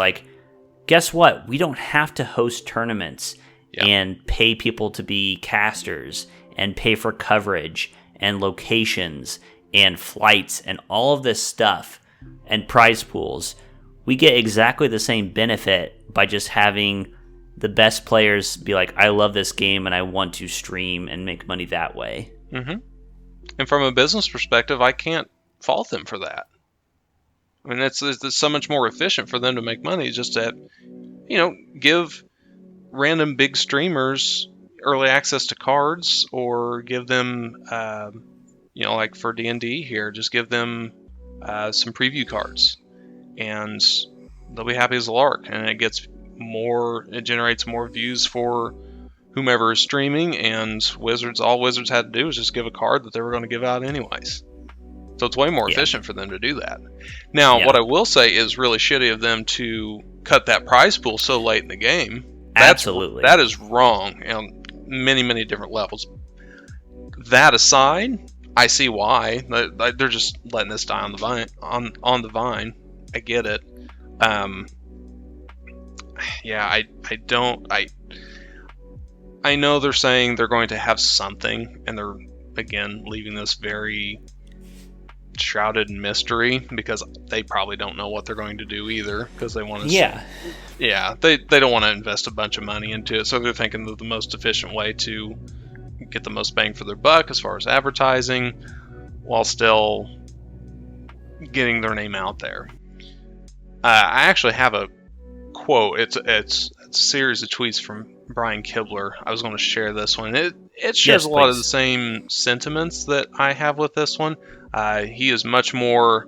guess what? We don't have to host tournaments and pay people to be casters and pay for coverage and locations and flights and all of this stuff and prize pools. We get exactly the same benefit by just having the best players be like, I love this game and I want to stream and make money that way. Mm-hmm. And from a business perspective, I can't fault them for that. I mean, it's so much more efficient for them to make money just to, give random big streamers early access to cards, or give them, for D&D here, just give them some preview cards, and they'll be happy as a lark. And it generates more views for whomever is streaming, and all Wizards had to do was just give a card that they were going to give out anyways. So it's way more efficient for them to do that. Now, what I will say is really shitty of them to cut that prize pool so late in the game. Absolutely. That is wrong on many, many different levels. That aside, I see why. They're just letting this die on the vine. On the vine. I get it. I know they're saying they're going to have something, and they're, again, leaving this very shrouded in mystery, because they probably don't know what they're going to do either, because they want to they don't want to invest a bunch of money into it, so they're thinking that the most efficient way to get the most bang for their buck as far as advertising, while still getting their name out there. I actually have a quote. It's series of tweets from Brian Kibler. I was going to share this one. It shares Yes, a lot of please. the same sentiments that I have with this one. He is much more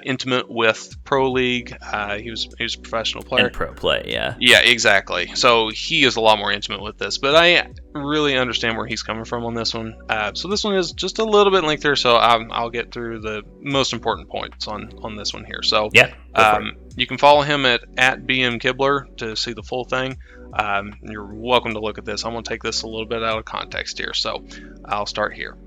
intimate with Pro League. He was a professional player. And pro play, yeah. Yeah, exactly. So he is a lot more intimate with this, but I really understand where he's coming from on this one. So this one is just a little bit lengthier, so I'll get through the most important points on this one here. So Yeah. Go for it. you can follow him at BM Kibler to see the full thing. You're welcome to look at this. I'm going to take this a little bit out of context here, so I'll start here.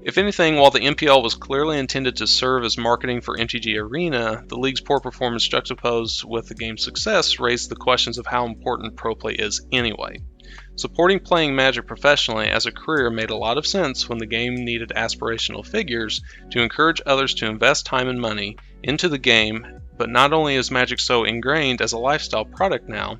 If anything, while the MPL was clearly intended to serve as marketing for MTG Arena, the league's poor performance juxtaposed with the game's success raised the questions of how important pro play is anyway. Supporting playing Magic professionally as a career made a lot of sense when the game needed aspirational figures to encourage others to invest time and money into the game, but not only is Magic so ingrained as a lifestyle product now,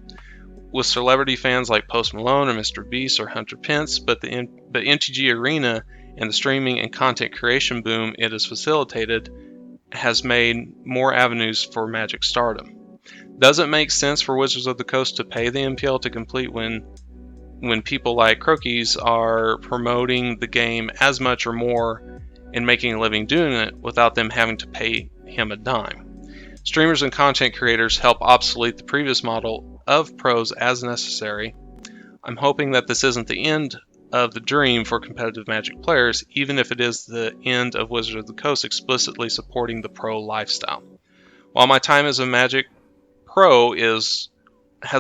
with celebrity fans like Post Malone or Mr. Beast or Hunter Pence, but MTG Arena and the streaming and content creation boom it has facilitated has made more avenues for Magic stardom. Does it make sense for Wizards of the Coast to pay the MPL to complete when people like Crokies are promoting the game as much or more and making a living doing it without them having to pay him a dime? Streamers and content creators help obsolete the previous model of pros as necessary. I'm hoping that this isn't the end of the dream for competitive Magic players, even if it is the end of Wizards of the Coast explicitly supporting the pro lifestyle. While my time as a Magic pro has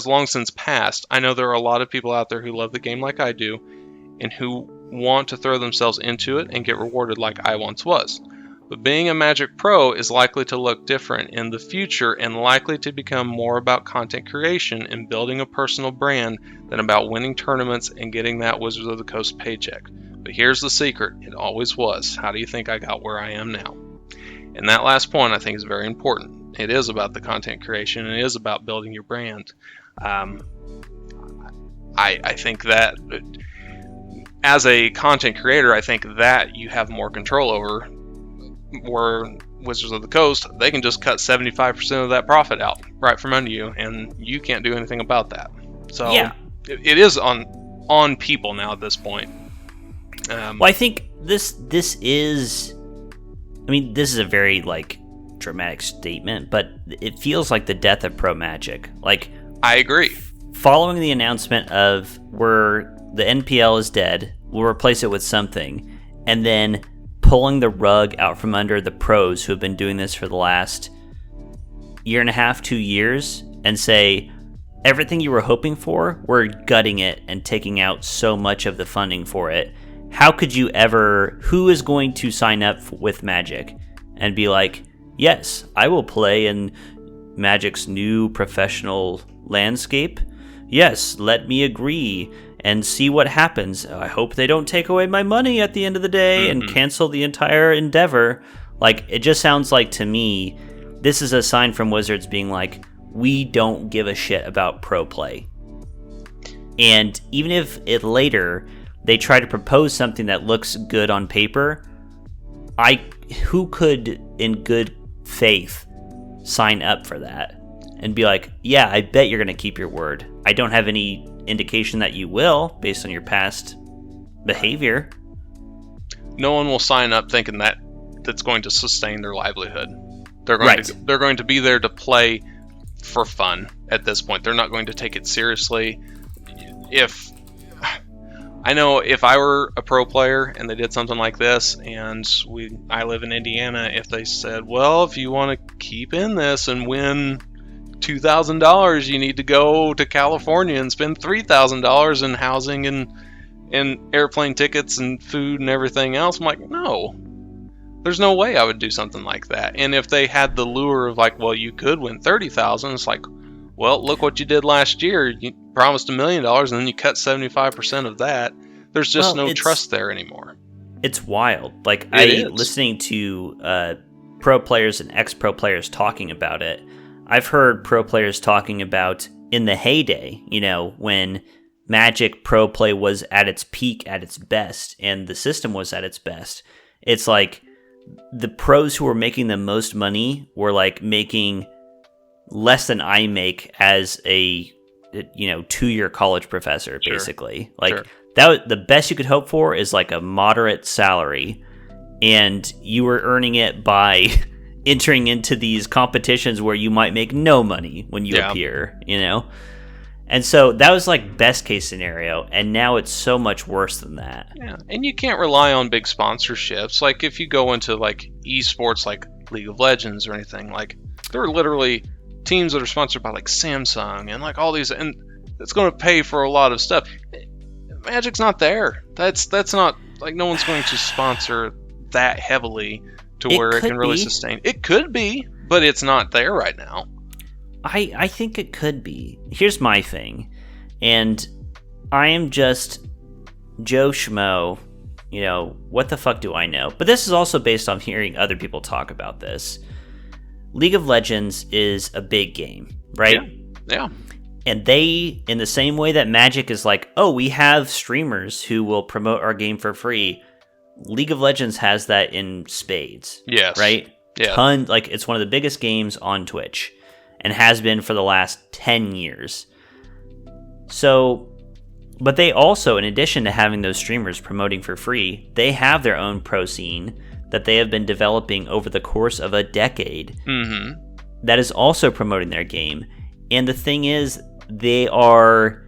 long since passed, I know there are a lot of people out there who love the game like I do, and who want to throw themselves into it and get rewarded like I once was. But being a Magic pro is likely to look different in the future and likely to become more about content creation and building a personal brand than about winning tournaments and getting that Wizards of the Coast paycheck. But here's the secret, it always was. How do you think I got where I am now? And that last point I think is very important. It is about the content creation and it is about building your brand. I think that as a content creator, I think that you have more control over. Where Wizards of the Coast, they can just cut 75% of that profit out right from under you, and you can't do anything about that. So Yeah. it is on people now at this point. Well, I think this is, I mean, this is a very dramatic statement, but it feels like the death of pro Magic. I agree. Following the announcement of the NPL is dead, we'll replace it with something, and then pulling the rug out from under the pros who have been doing this for the last year and a half, 2 years, and say, everything you were hoping for, we're gutting it and taking out so much of the funding for it. How could you ever, who is going to sign up with Magic and be like, yes, I will play in Magic's new professional landscape? Yes, let me agree and see what happens. I hope they don't take away my money at the end of the day and cancel the entire endeavor. It just sounds like to me, this is a sign from Wizards being like, we don't give a shit about pro play. And even if later they try to propose something that looks good on paper, who could in good faith sign up for that and be like, yeah, I bet you're going to keep your word. I don't have any indication that you will based on your past behavior. No one will sign up thinking that's going to sustain their livelihood. They're going to be there to play for fun at this point. They're not going to take it seriously. I know if I were a pro player and they did something like this, and I live in Indiana, if they said, well, if you want to keep in this and win $2,000, you need to go to California and spend $3,000 in housing and airplane tickets and food and everything else. I'm like, no, there's no way I would do something like that. And if they had the lure of well, you could win $30,000, it's like, well, look what you did last year. You promised $1 million and then you cut 75% of that. There's just no trust there anymore. It's wild. Is. Listening to pro players and ex-pro players talking about it, I've heard pro players talking about in the heyday, when Magic pro play was at its peak, at its best, and the system was at its best. It's like the pros who were making the most money were making less than I make as a 2-year college professor, Sure. basically. Like Sure. the best you could hope for is like a moderate salary, and you were earning it by entering into these competitions where you might make no money when you Yeah. appear, And so that was like best case scenario, and now it's so much worse than that. Yeah, and you can't rely on big sponsorships. Like if you go into like esports, like League of Legends or anything, like there are literally teams that are sponsored by like Samsung and like all these, and it's going to pay for a lot of stuff. Magic's not there. That's not like no one's going to sponsor that heavily to It where it could can really be. sustain. It could be, but it's not there right now. I think it could be. Here's my thing, and I am just Joe Schmo. What the fuck do I know? But this is also based on hearing other people talk about this. League of Legends is a big game, right? Yeah. And they, in the same way that Magic is like, oh, we have streamers who will promote our game for free, League of Legends has that in spades. Yes. Right? Yeah. It's one of the biggest games on Twitch and has been for the last 10 years. So, but they also, in addition to having those streamers promoting for free, they have their own pro scene that they have been developing over the course of a decade that is also promoting their game. And the thing is, they are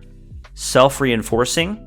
self-reinforcing.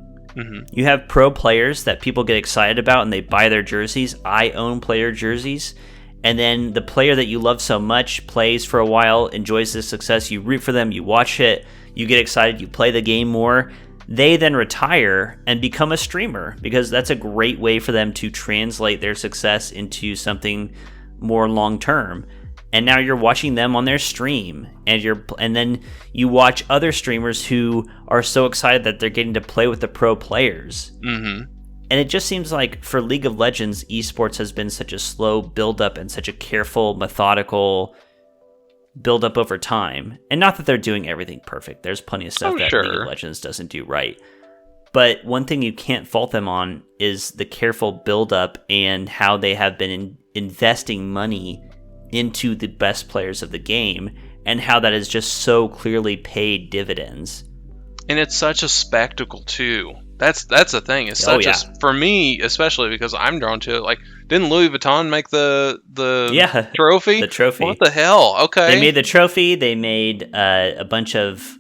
You have pro players that people get excited about and they buy their jerseys. I own player jerseys. And then the player that you love so much plays for a while, enjoys the success, you root for them, you watch it, you get excited, you play the game more. They then retire and become a streamer because that's a great way for them to translate their success into something more long-term. And now you're watching them on their stream, and then you watch other streamers who are so excited that they're getting to play with the pro players. And it just seems like for League of Legends, esports has been such a slow build-up and such a careful, methodical build-up over time. And not that they're doing everything perfect. There's plenty of stuff that League of Legends doesn't do right. But one thing you can't fault them on is the careful build-up and how they have been investing money into the best players of the game, and how that has just so clearly paid dividends. And it's such a spectacle too. That's the thing. It's such for me, especially because I'm drawn to it. Like, didn't Louis Vuitton make the trophy? The trophy. What the hell? Okay. They made the trophy. They made a bunch of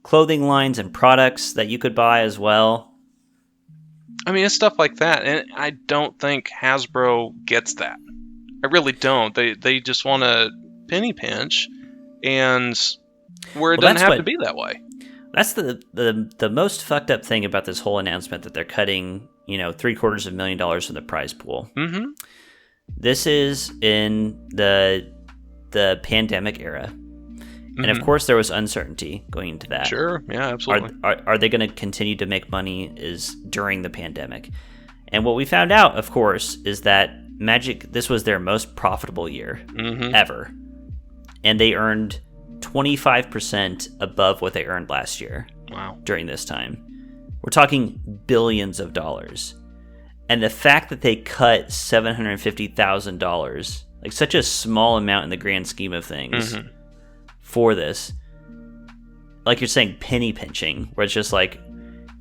clothing lines and products that you could buy as well. I mean, it's stuff like that, and I don't think Hasbro gets that. I really don't. They just want to penny pinch, and where it doesn't have to be that way. That's the most fucked up thing about this whole announcement, that they're cutting, $750,000 from the prize pool. This is in the pandemic era, and of course there was uncertainty going into that. Sure, yeah, absolutely. Are they going to continue to make money is during the pandemic? And what we found out, of course, is that Magic, this was their most profitable year ever, and they earned 25% above what they earned last year. Wow. During this time. We're talking billions of dollars. And the fact that they cut $750,000, like such a small amount in the grand scheme of things, for this, like you're saying, penny pinching, where it's just like,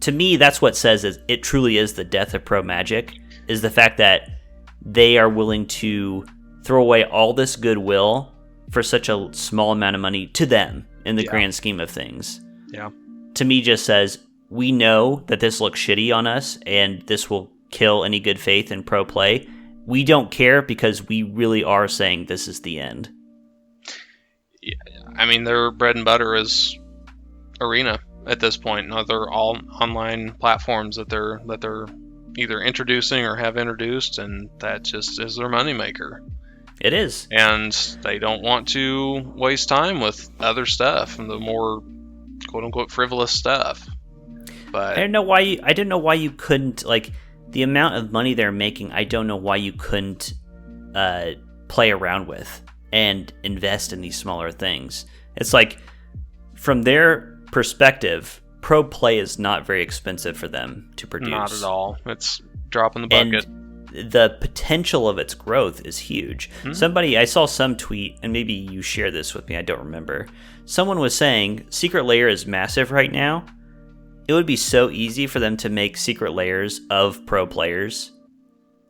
to me, that's what says is it truly is the death of pro Magic, is the fact that they are willing to throw away all this goodwill for such a small amount of money to them in the grand scheme of things. Yeah. To me, just says, we know that this looks shitty on us and this will kill any good faith in pro play. We don't care because we really are saying this is the end. Yeah, I mean, their bread and butter is Arena at this point, and other all online platforms that they're either introducing or have introduced, and that just is their moneymaker. It is. And they don't want to waste time with other stuff and the more quote-unquote frivolous stuff. But I didn't know why you couldn't, like, the amount of money they're making, I don't know why you couldn't play around with and invest in these smaller things. It's like, from their perspective, pro play is not very expensive for them to produce. Not at all. It's dropping the bucket. And the potential of its growth is huge. I saw some tweet, and maybe you share this with me, I don't remember. Someone was saying Secret Lair is massive right now. It would be so easy for them to make Secret Lairs of pro players,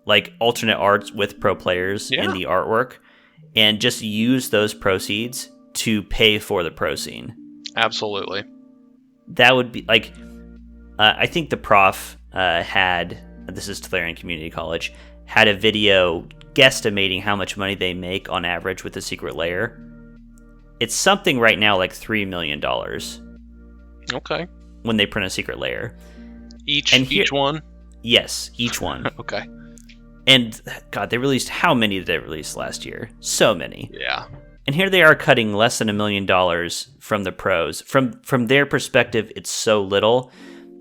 like alternate arts with pro players in the artwork, and just use those proceeds to pay for the pro scene. Absolutely. That would be like, I think the prof had, this is Tolarian Community College, had a video guesstimating how much money they make on average with the Secret Lair. It's something right now like $3 million. Okay. When they print a Secret Lair. Each one? Yes, each one. Okay. And God, how many did they release last year? So many. Yeah. And here they are cutting less than $1 million from the pros. From their perspective, it's so little,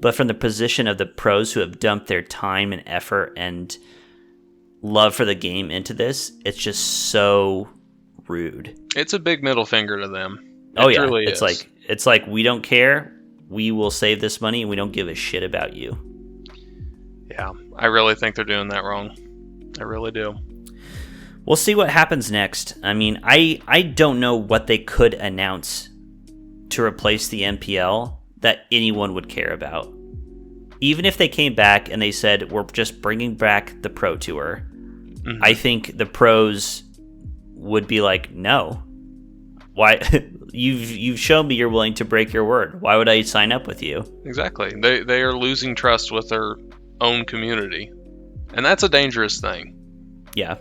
but from the position of the pros who have dumped their time and effort and love for the game into this, it's just so rude. It's a big middle finger to them. Really it's like we don't care. We will save this money and we don't give a shit about you. Yeah, I really think they're doing that wrong. I really do. We'll see what happens next. I mean, I don't know what they could announce to replace the MPL that anyone would care about. Even if they came back and they said, we're just bringing back the Pro Tour, I think the pros would be like, no. Why? You've shown me you're willing to break your word. Why would I sign up with you? Exactly. They are losing trust with their own community. And that's a dangerous thing. Yeah.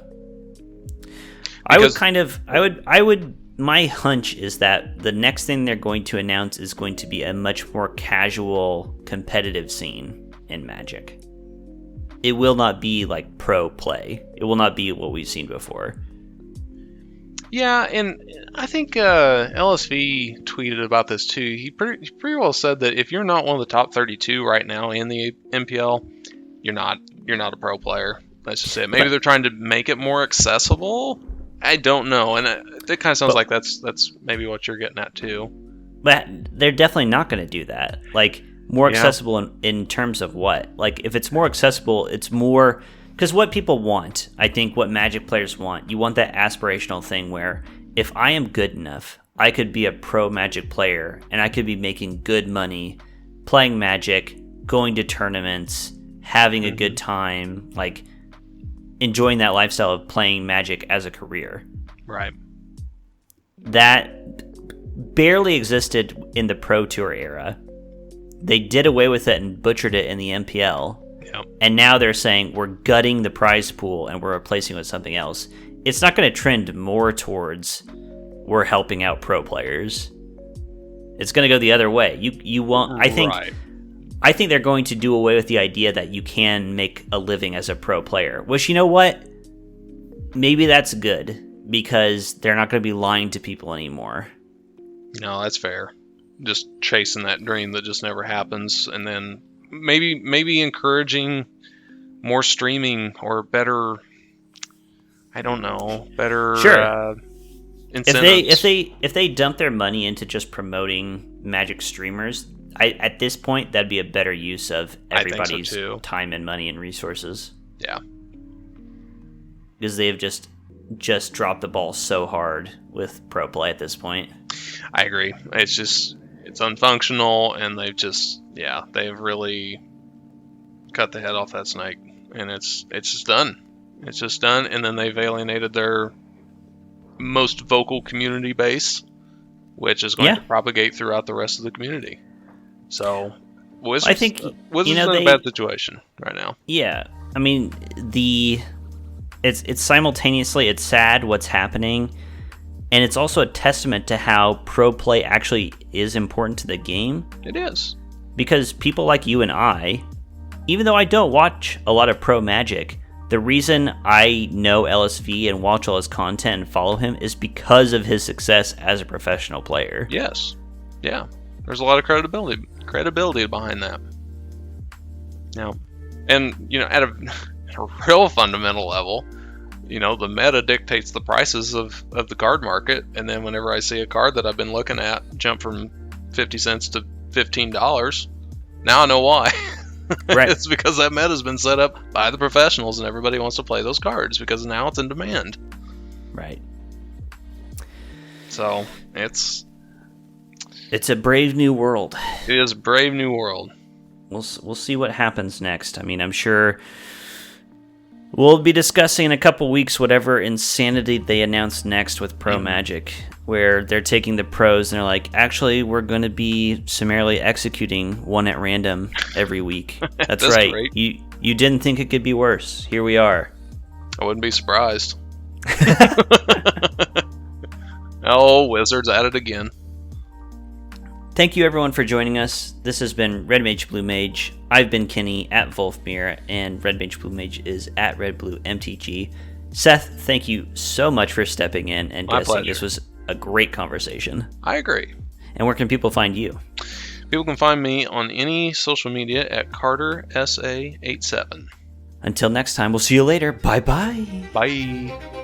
My hunch is that the next thing they're going to announce is going to be a much more casual, competitive scene in Magic. It will not be like pro play. It will not be what we've seen before. Yeah, and I think LSV tweeted about this too. He pretty well said that if you're not one of the top 32 right now in the MPL, you're not a pro player. That's just it. Maybe they're trying to make it more accessible. I don't know, and it kind of sounds like that's maybe what you're getting at too. But they're definitely not going to do that. Like, more accessible in terms of what? Like, if it's more accessible, it's more... Because what people want, I think what Magic players want, you want that aspirational thing where if I am good enough, I could be a pro Magic player, and I could be making good money, playing Magic, going to tournaments, having a good time, like... enjoying that lifestyle of playing Magic as a career. Right. That barely existed in the Pro Tour era. They did away with it and butchered it in the MPL. Yep. And now they're saying we're gutting the prize pool and we're replacing it with something else. It's not going to trend more towards we're helping out pro players. It's going to go the other way. You won't... I think they're going to do away with the idea that you can make a living as a pro player. Which, you know what? Maybe that's good, because they're not going to be lying to people anymore. No, that's fair. Just chasing that dream that just never happens, and then maybe encouraging more streaming or better... I don't know. Better incentives. If they dump their money into just promoting Magic streamers... at this point, that'd be a better use of everybody's time and money and resources. Yeah. Because they've just dropped the ball so hard with pro play at this point. I agree. It's unfunctional, and they've really cut the head off that snake, and it's just done. It's just done, and then they've alienated their most vocal community base, which is going to propagate throughout the rest of the community. So, Wizards are in a bad situation right now. Yeah, I mean, it's simultaneously, it's sad what's happening, and it's also a testament to how pro play actually is important to the game. It is. Because people like you and I, even though I don't watch a lot of pro Magic, the reason I know LSV and watch all his content and follow him is because of his success as a professional player. Yes. Yeah. There's a lot of credibility behind that. Now, and at a real fundamental level, the meta dictates the prices of the card market, and then whenever I see a card that I've been looking at jump from 50 cents to $15, now I know why. Right. It's because that meta's been set up by the professionals, and everybody wants to play those cards because now it's in demand. Right. So it's a brave new world. It is a brave new world. We'll see what happens next. I mean, I'm sure we'll be discussing in a couple weeks whatever insanity they announce next with Pro Magic, where they're taking the pros and they're like, actually, we're going to be summarily executing one at random every week. That's right. Great. You didn't think it could be worse. Here we are. I wouldn't be surprised. Oh, Wizards at it again. Thank you, everyone, for joining us. This has been Red Mage Blue Mage. I've been Kenny at Wolfmere, and Red Mage Blue Mage is at Red Blue MTG. Seth, thank you so much for stepping in and guessing. Pleasure. This was a great conversation. I agree. And where can people find you? People can find me on any social media at CarterSA87. Until next time, we'll see you later. Bye-bye. Bye.